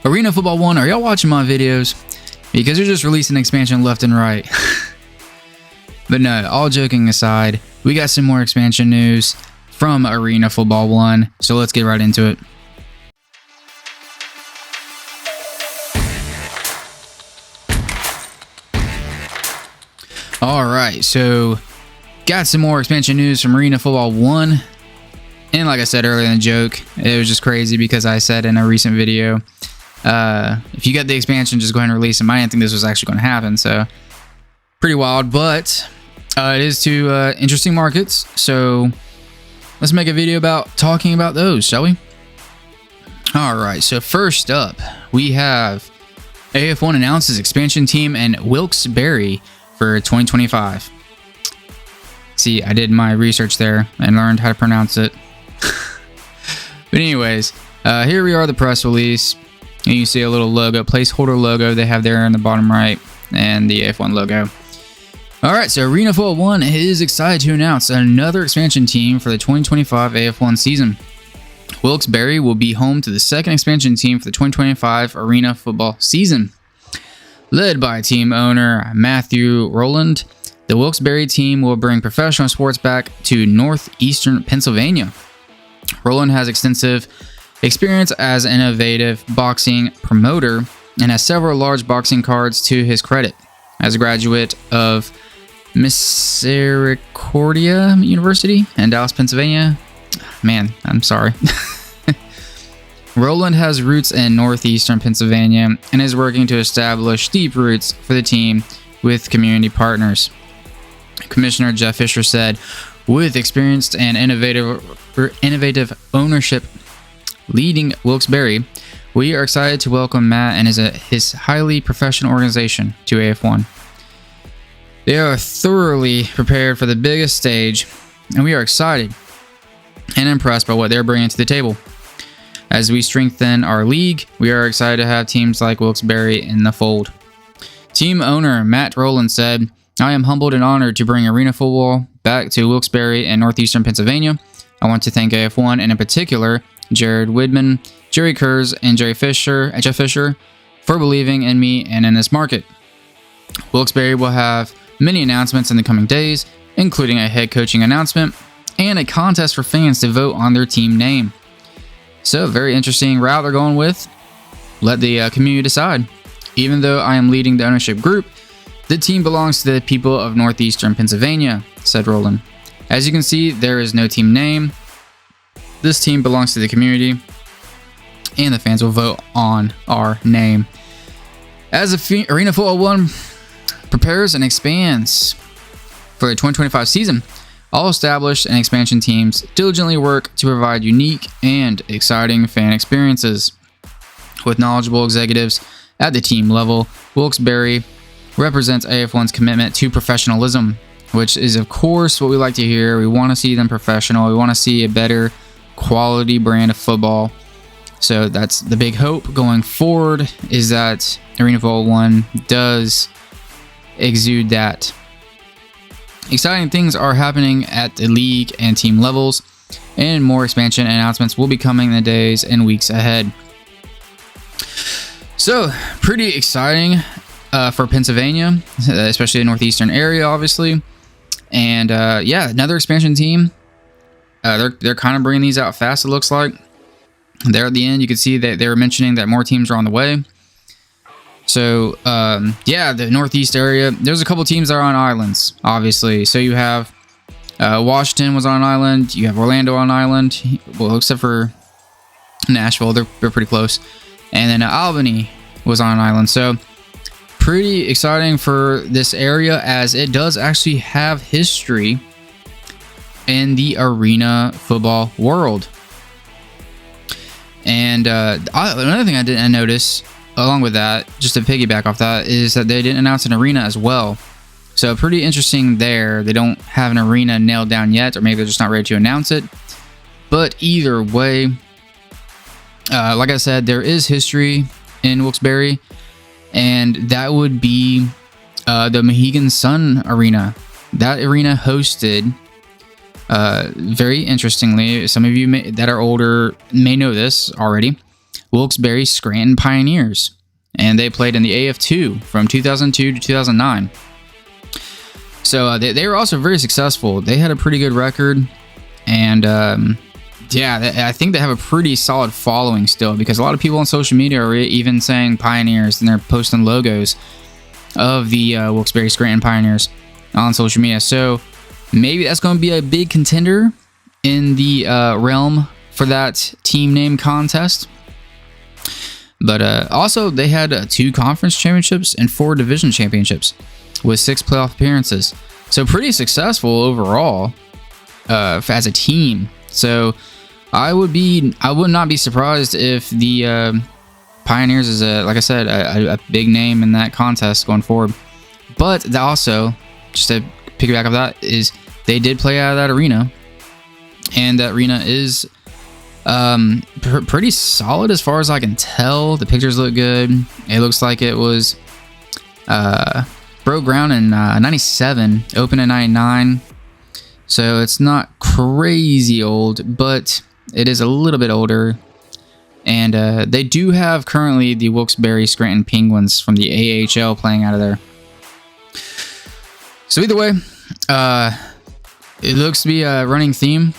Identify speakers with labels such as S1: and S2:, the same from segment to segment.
S1: Arena Football 1, are y'all watching my videos? Because they're just releasing expansion left and right. But no, all joking aside, we got some more expansion news from Arena Football 1, so let's get right into it. Alright, so got some more expansion news from Arena Football 1. And like I said earlier in the joke, it was just crazy because I said in a recent video, if you get the expansion, just go ahead and release them. I didn't think this was actually going to happen, so pretty wild. But it is two interesting markets, so let's make a video about talking about those, shall we? Alright, so first up, we have AF1 announces expansion team in Wilkes-Barre for 2025. See, I did my research there and learned how to pronounce it. But anyways, here we are, the press release. And you see a little logo, placeholder logo they have there in the bottom right, and the AF1 logo. Alright, so Arena Football 1 is excited to announce another expansion team for the 2025 AF1 season. Wilkes-Barre will be home to the second expansion team for the 2025 Arena Football season. Led by team owner Matthew Rowland, the Wilkes-Barre team will bring professional sports back to northeastern Pennsylvania. Rowland has extensive experience as an innovative boxing promoter and has several large boxing cards to his credit. As a graduate of Misericordia University in Dallas, Pennsylvania. Man, I'm sorry. Rowland has roots in northeastern Pennsylvania and is working to establish deep roots for the team with community partners. Commissioner Jeff Fisher said, with experienced and innovative ownership leading Wilkes-Barre, we are excited to welcome Matt and his highly professional organization to AF1. They are thoroughly prepared for the biggest stage, and we are excited and impressed by what they're bringing to the table. As we strengthen our league, we are excited to have teams like Wilkes-Barre in the fold. Team owner Matt Rowland said, I am humbled and honored to bring arena football back to Wilkes-Barre in northeastern Pennsylvania. I want to thank AF1 and in particular Jared Widman, Jerry Kurz, and Jeff Fisher for believing in me and in this market. Wilkes-Barre will have many announcements in the coming days, including a head coaching announcement and a contest for fans to vote on their team name. So, very interesting route they're going with. Let the community decide. Even though I am leading the ownership group, the team belongs to the people of northeastern Pennsylvania, said Rowland. As you can see, there is no team name. This team belongs to the community, and the fans will vote on our name. As Arena Football 1 prepares and expands for the 2025 season, all established and expansion teams diligently work to provide unique and exciting fan experiences. With knowledgeable executives at the team level, Wilkes-Barre represents AF1's commitment to professionalism, which is of course what we like to hear. We want to see them professional. We want to see a better quality brand of football. So that's the big hope going forward, is that Arena Football 1 does exude that. Exciting things are happening at the league and team levels, and more expansion announcements will be coming in the days and weeks ahead. So, pretty exciting for Pennsylvania, especially the northeastern area, obviously. And yeah, another expansion team. They're kind of bringing these out fast, it looks like. There at the end, you can see that they were mentioning that more teams are on the way. So, yeah, the northeast area, there's a couple teams that are on islands, obviously. So you have Washington was on an island. You have Orlando on an island. Well, except for Nashville, they're pretty close. And then Albany was on an island. So, pretty exciting for this area, as it does actually have history in the arena football world. And another thing I didn't notice, along with that, just to piggyback off that, is that they didn't announce an arena as well. So pretty interesting there. They don't have an arena nailed down yet, or maybe they're just not ready to announce it. But either way, like I said, there is history in Wilkes-Barre, and that would be the Mohegan Sun Arena. That arena hosted, very interestingly, some of you that are older may know this already, Wilkes-Barre Scranton Pioneers, and they played in the AF2 from 2002 to 2009. So they were also very successful. They had a pretty good record, and I think they have a pretty solid following still, because a lot of people on social media are even saying Pioneers, and they're posting logos of the Wilkes-Barre Scranton Pioneers on social media. So maybe that's going to be a big contender in the realm for that team name contest. But also, they had 2 conference championships and 4 division championships with 6 playoff appearances. So pretty successful overall as a team. So I would not be surprised if the Pioneers is like I said, a big name in that contest going forward. But also, just to piggyback off that, is they did play out of that arena, and that arena is pretty solid as far as I can tell. The pictures look good. It looks like it was broke ground in 97, opened in 99. So it's not crazy old, but it is a little bit older. And they do have currently the Wilkes-Barre Scranton Penguins from the AHL playing out of there. So either way, it looks to be a running theme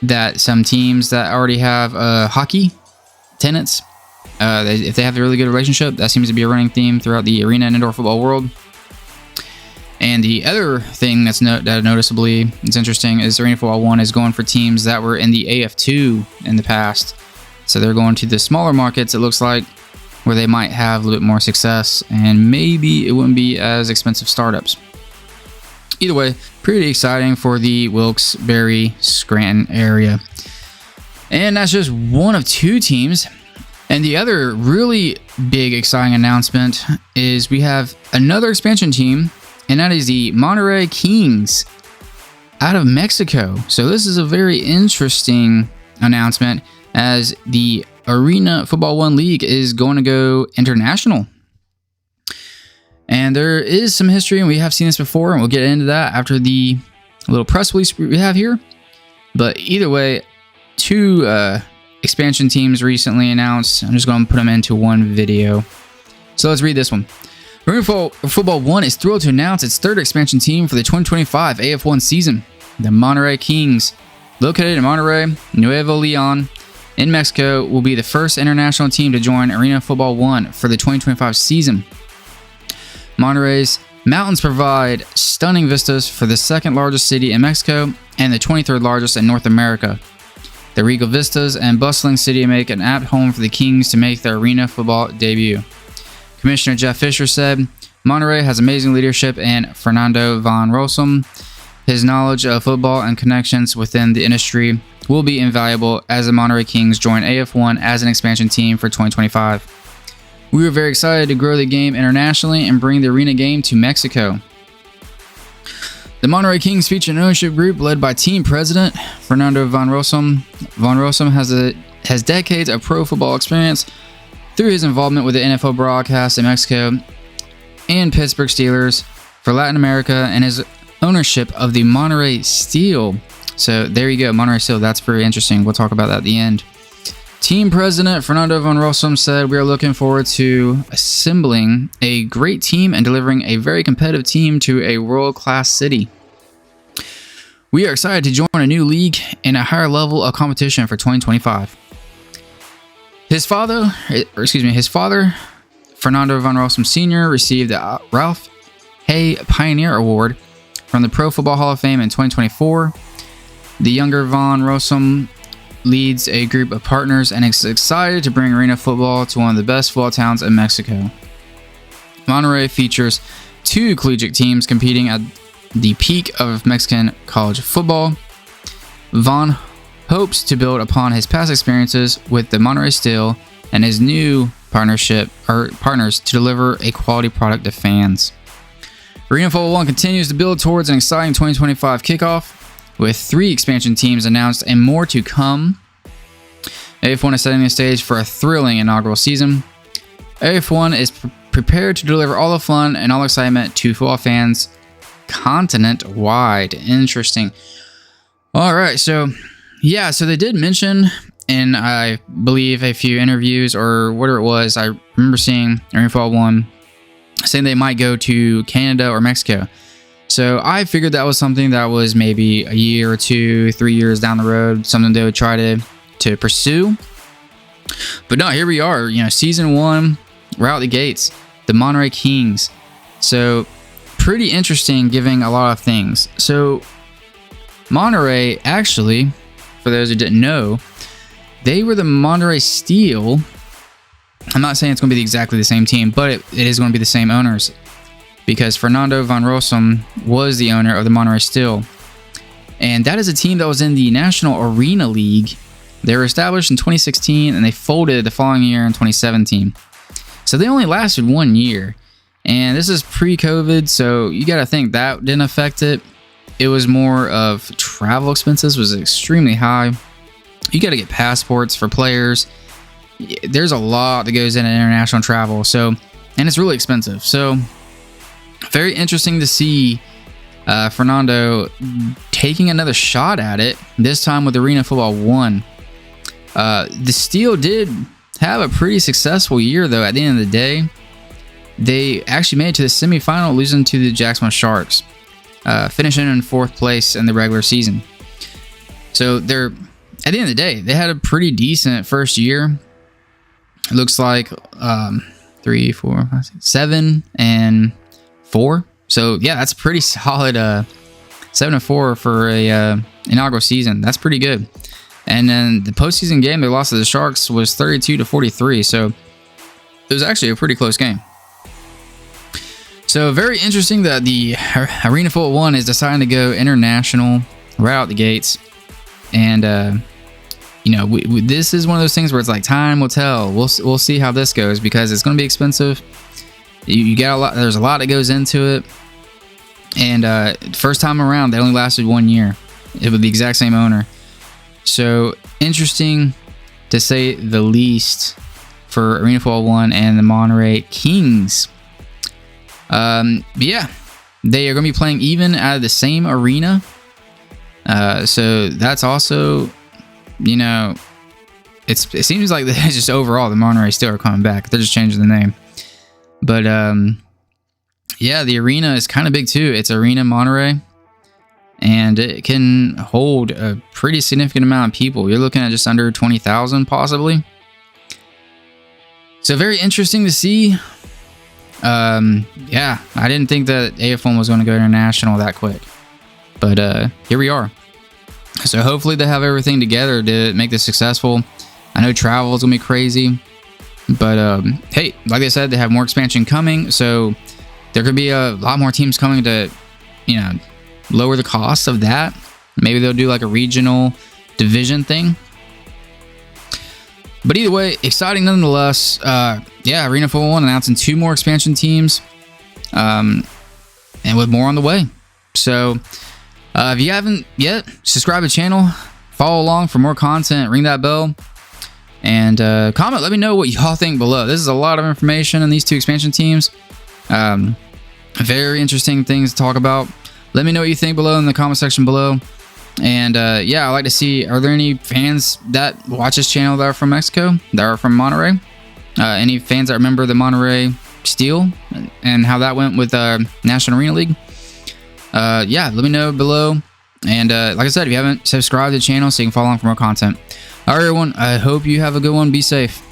S1: that some teams that already have hockey tenants, if they have a really good relationship, that seems to be a running theme throughout the arena and indoor football world. And the other thing that noticeably is interesting is Arena Football 1 is going for teams that were in the AF2 in the past. So they're going to the smaller markets, it looks like, where they might have a little bit more success, and maybe it wouldn't be as expensive startups. Either way, pretty exciting for the Wilkes-Barre Scranton area. And that's just one of 2 teams. And the other really big exciting announcement is we have another expansion team, and that is the Monterey Kings out of Mexico. So this is a very interesting announcement, as the Arena Football 1 League is going to go international. And there is some history, and we have seen this before, and we'll get into that after the little press release we have here. But either way, 2 expansion teams recently announced. I'm just going to put them into one video. So let's read this one. Arena Football 1 is thrilled to announce its 3rd expansion team for the 2025 AF1 season. The Monterey Kings, located in Monterrey, Nuevo Leon, in Mexico, will be the first international team to join Arena Football 1 for the 2025 season. Monterrey's mountains provide stunning vistas for the 2nd largest city in Mexico and the 23rd largest in North America. The regal vistas and bustling city make an apt home for the Kings to make their arena football debut. Commissioner Jeff Fisher said, Monterey has amazing leadership in Fernando Van Rossum. His knowledge of football and connections within the industry will be invaluable as the Monterey Kings join AF1 as an expansion team for 2025. We are very excited to grow the game internationally and bring the arena game to Mexico. The Monterey Kings feature an ownership group led by team president Fernando Van Rossum. Van Rossum has decades of pro football experience through his involvement with the NFL broadcast in Mexico and Pittsburgh Steelers for Latin America, and his ownership of the Monterey Steel. So there you go, Monterey Steel. That's very interesting. We'll talk about that at the end. Team president Fernando Van Rossum said, we are looking forward to assembling a great team and delivering a very competitive team to a world-class city. We are excited to join a new league and a higher level of competition for 2025. His father, Fernando Van Rossum Sr., received the Ralph Hay Pioneer Award from the Pro Football Hall of Fame in 2024. The younger Van Rossum leads a group of partners and is excited to bring arena football to one of the best football towns in Mexico. Monterrey features 2 collegiate teams competing at the peak of Mexican college football. Van hopes to build upon his past experiences with the Monterey Steel and his new partners to deliver a quality product to fans. Arena Football 1 continues to build towards an exciting 2025 kickoff, with 3 expansion teams announced and more to come. AF1 is setting the stage for a thrilling inaugural season. AF1 is prepared to deliver all the fun and all excitement to football fans continent-wide. Interesting. All right, so they did mention and I believe a few interviews or whatever it was, I remember seeing Arena Football 1 saying they might go to Canada or Mexico. So I figured that was something that was maybe a year or 2, 3 years down the road, something they would try to pursue. But no, here we are, season 1, we're out the gates, the Monterey Kings. So pretty interesting, giving a lot of things. So Monterey, actually, for those who didn't know, they were the Monterey Steel. I'm not saying it's going to be exactly the same team, but it is going to be the same owners, because Fernando van Rossum was the owner of the Monterey Steel. And that is a team that was in the National Arena League. They were established in 2016, and they folded the following year in 2017. So they only lasted 1 year. And this is pre-COVID, so you got to think that didn't affect it. It was more of travel expenses was extremely high. You got to get passports for players. There's a lot that goes into international travel, and it's really expensive. So very interesting to see Fernando taking another shot at it, this time with Arena Football 1. The Steel did have a pretty successful year, though. At the end of the day, they actually made it to the semifinal, losing to the Jacksonville Sharks, finishing in 4th place in the regular season. So at the end of the day, they had a pretty decent first year. It looks like 3, 4, 5, 6, 7 and 4. So yeah, that's pretty solid. 7-4 for a inaugural season. That's pretty good. And then the postseason game they lost to the Sharks was 32-43. So it was actually a pretty close game. So very interesting that the Arena Football 1 is deciding to go international right out the gates. And this is one of those things where it's like time will tell. We'll see how this goes, because it's going to be expensive. You got a lot. There's a lot that goes into it. And first time around, they only lasted 1 year. It was the exact same owner. So interesting to say the least for Arena Football 1 and the Monterey Kings. But yeah, they are going to be playing even out of the same arena. So that's also, it seems like just overall the Monterey still are coming back. They're just changing the name. But yeah, the arena is kind of big too. It's Arena Monterey, and it can hold a pretty significant amount of people. You're looking at just under 20,000 possibly. So very interesting to see. Yeah, I didn't think that AF1 was going to go international that quick, but here we are. So hopefully they have everything together to make this successful. I know travel is going to be crazy, but hey, like I said, they have more expansion coming, so there could be a lot more teams coming to, lower the cost of that. Maybe they'll do like a regional division thing. But either way, exciting nonetheless. Yeah, Arena Football 1 announcing 2 more expansion teams, and with more on the way. So if you haven't yet, subscribe to the channel, follow along for more content, ring that bell, and comment. Let me know what y'all think below. This is a lot of information on these 2 expansion teams. Very interesting things to talk about. Let me know what you think below in the comment section below. And yeah, I'd like to see, are there any fans that watch this channel that are from Mexico, that are from Monterey? Any fans that remember the Monterey Steel and how that went with National Arena League? Yeah, let me know below. And like I said, if you haven't, subscribe to the channel so you can follow along for more content. All right, everyone, I hope you have a good one. Be safe.